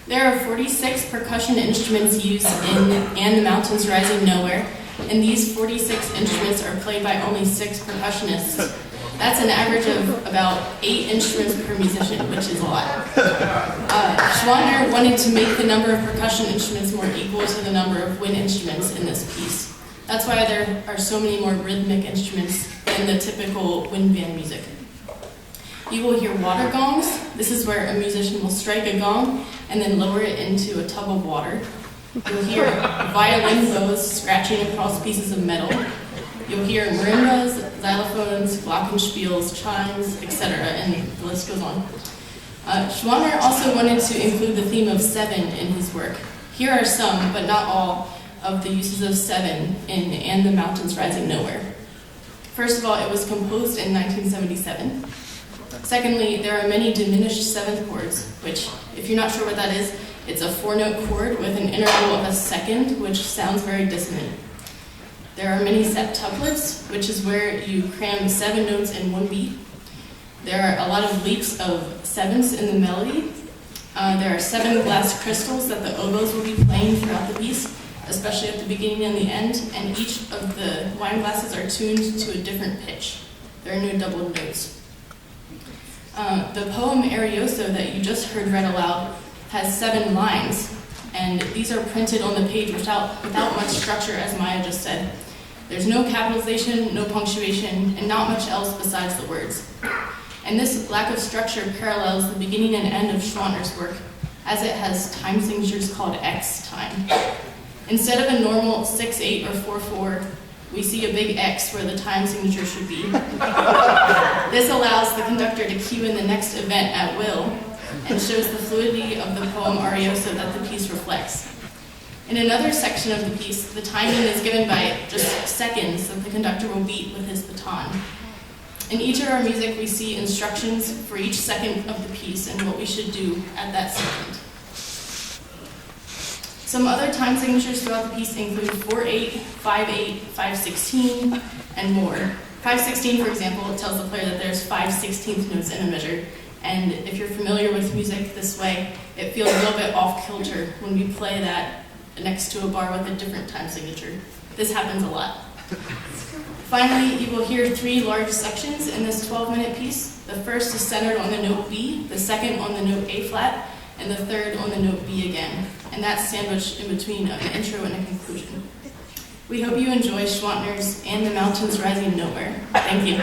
There are 46 percussion instruments used in And the Mountains Rising Nowhere, and these 46 instruments are played by only 6 percussionists. That's an average of about 8 instruments per musician, which is a lot. Schwantner wanted to make the number of percussion instruments more equal to the number of wind instruments in this piece. That's why there are so many more rhythmic instruments than the typical wind band music. You will hear water gongs. This is where a musician will strike a gong and then lower it into a tub of water. You'll hear violin bows scratching across pieces of metal. You'll hear marimbas, xylophones, glockenspiels, chimes, etc., and the list goes on. Schwantner also wanted to include the theme of 7 in his work. Here are some, but not all, of the uses of 7 in And the Mountains Rising Nowhere. First of all, it was composed in 1977. Secondly, there are many diminished 7th chords, which, if you're not sure what that is, it's a 4-note chord with an interval of a second, which sounds very dissonant. There are many septuplets, which is where you cram 7 notes in one beat. There are a lot of leaps of 7ths in the melody. There are 7 glass crystals that the oboes will be playing throughout the piece, especially at the beginning and the end, and each of the wine glasses are tuned to a different pitch. There are no double notes. The poem Arioso that you just heard read aloud has 7 lines, and these are printed on the page without much structure, as Maya just said. There's no capitalization, no punctuation, and not much else besides the words. And this lack of structure parallels the beginning and end of Schwantner's work, as it has time signatures called X time. Instead of a normal 6/8 or 4/4, we see a big X where the time signature should be. This allows the conductor to cue in the next event at will and shows the fluidity of the poem Arioso that the piece reflects. In another section of the piece, the timing is given by just seconds that the conductor will beat with his baton. In each of our music, we see instructions for each second of the piece and what we should do at that second. Some other time signatures throughout the piece include 4/8, 5/8, 5/16, and more. 5/16, for example, tells the player that there's 5/16 notes in a measure, and if you're familiar with music this way, it feels a little bit off kilter when we play that next to a bar with a different time signature. This happens a lot. Finally, you will hear 3 large sections in this 12-minute piece. The first is centered on the note B, the second on the note A flat, and the third on the note B again. And that's sandwiched in between an intro and a conclusion. We hope you enjoy Schwantner's And the Mountains Rising Nowhere. Thank you.